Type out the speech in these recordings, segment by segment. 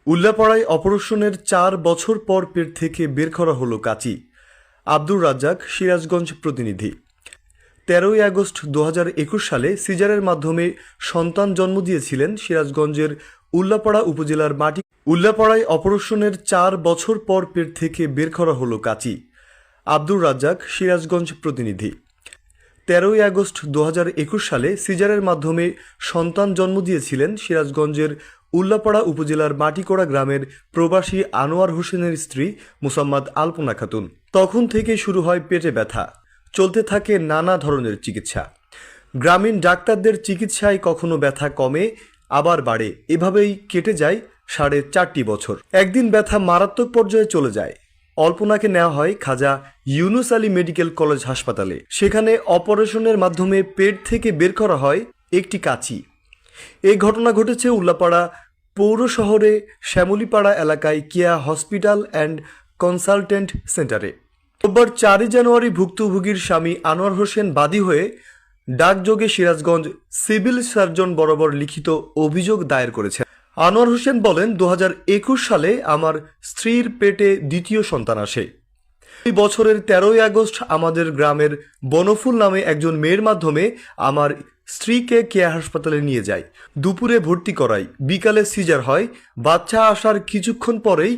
উল্লাপাড়ায় অপারেশনের ৪ বছর পর পেট থেকে বের করা হলো কাচি। আব্দুর রাজ্জাক, সিরাজগঞ্জ প্রতিনিধি। ১৩ই আগস্ট ২০২১ সালে সিজারের মাধ্যমে সন্তান জন্ম দিয়েছিলেন সিরাজগঞ্জের উল্লাপাড়া উপজেলার মাটি। উল্লাপাড়ায় অপারেশনের ৪ বছর পর পেট থেকে বের করা হলো কাচি। আব্দুর রাজ্জাক, সিরাজগঞ্জ প্রতিনিধি। ১৩ই আগস্ট ২০২১ সালে সিজারের মাধ্যমে সন্তান জন্ম দিয়েছিলেন সিরাজগঞ্জের উল্লাপাড়া উপজেলার মাটিকোড়া গ্রামের প্রবাসী আনোয়ার হোসেনের স্ত্রী মোসাম্মদ আলপনা খাতুন। তখন থেকে শুরু হয় পেটে ব্যথা, চলতে থাকে নানা ধরনের চিকিৎসা। গ্রামীণ ডাক্তারদের চিকিৎসায় কখনো ব্যথা কমে, আবার বাড়ে। এভাবেই কেটে যায় ৪.৫ বছর। একদিন ব্যথা মারাত্মক পর্যায়ে চলে যায়। অল্পনাকে নেওয়া হয় খাজা ইউনুস আলী মেডিকেল কলেজ হাসপাতালে। সেখানে অপারেশনের মাধ্যমে পেট থেকে বের করা হয় একটি কাচি। এই ঘটনা ঘটেছে উল্লাপাড়া পৌর শহরে শ্যামলীপাড়া এলাকায় কেয়া হসপিটাল অ্যান্ড কনসালটেন্ট সেন্টারে। রোববার ৪ জানুয়ারি ভুক্তভোগীর স্বামী আনোয়ার হোসেন বাদী হয়ে ডাকযোগে সিরাজগঞ্জ সিভিল সার্জন বরাবর লিখিত অভিযোগ দায়ের করেছেন। আনোয়ার হোসেন বলেন, ২০২১ সালে আমার স্ত্রীর পেটে দ্বিতীয় সন্তান আসে। এই বছরের ১৩ই আগস্ট আমাদের গ্রামের বনফুল নামে একজন মেয়ের মাধ্যমে আমার স্ত্রীকে কেয়া হাসপাতালে নিয়ে যায়। দুপুরে ভর্তি করাই, বিকালে সিজার হয়। বাচ্চা আসার কিছুক্ষণ পরেই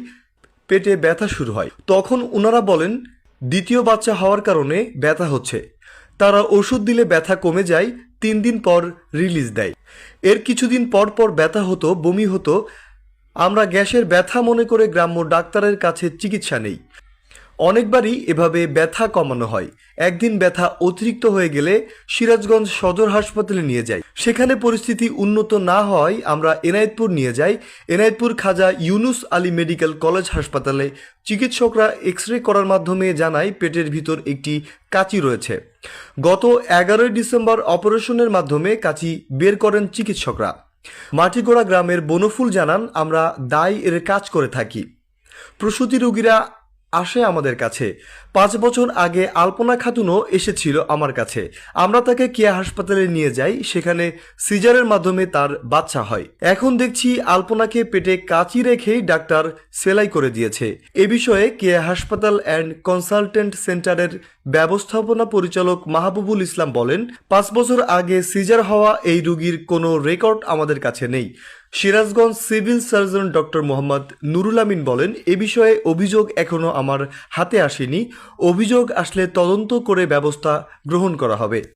পেটে ব্যথা শুরু হয়। তখন ওনারা বলেন দ্বিতীয় বাচ্চা হওয়ার কারণে ব্যথা হচ্ছে। তারা ওষুধ দিলে ব্যথা কমে যায়, ৩ দিন পর রিলিজ দেয়। এর কিছুদিন পর পর ব্যথা হতো, বমি হতো। আমরা গ্যাসের ব্যথা মনে করে গ্রাম্য ডাক্তারের কাছে চিকিৎসা নেই। অনেকবারই এভাবে ব্যথা কমানো হয়। একদিন ব্যথা অতিরিক্ত হয়ে গেলে সিরাজগঞ্জ সদর হাসপাতালে নিয়ে যাই। সেখানে পরিস্থিতি উন্নত না হওয়ায় আমরা এনায়েতপুর নিয়ে যাই। এনায়েতপুর খাজা ইউনুস আলী মেডিকেল কলেজ হাসপাতালে চিকিৎসকরা এক্স রে করার মাধ্যমে জানায় পেটের ভিতর একটি কাচি রয়েছে। গত ১১ই ডিসেম্বর অপারেশনের মাধ্যমে কাচি বের করেন চিকিৎসকরা। মাটিগোড়া গ্রামের বনফুল জানান, আমরা দায় এর কাজ করে থাকি। প্রসূতি রোগীরা আসে আমাদের কাছে। ৫ বছর আগে আলপনা খাতুনও এসেছিল আমার কাছে। আমরা তাকে কেয়া হাসপাতালে নিয়ে যাই। সেখানে সিজারের মাধ্যমে তার বাচ্চা হয়। এখন দেখছি আলপনাকে পেটে কাচি রেখেই ডাক্তার সেলাই করে দিয়েছে। এ বিষয়ে কেয়া হাসপাতাল অ্যান্ড কনসালটেন্ট সেন্টারের ব্যবস্থাপনা পরিচালক মাহবুবুল ইসলাম বলেন, ৫ বছর আগে সিজার হওয়া এই রোগীর কোনো রেকর্ড আমাদের কাছে নেই। Sirajganj civil surgeon doctor Mohammad Nurul Amin বলেন, এ বিষয়ে অভিযোগ এখনো আমার হাতে আসেনি। অভিযোগ আসলে তদন্ত করে ব্যবস্থা গ্রহণ করা হবে।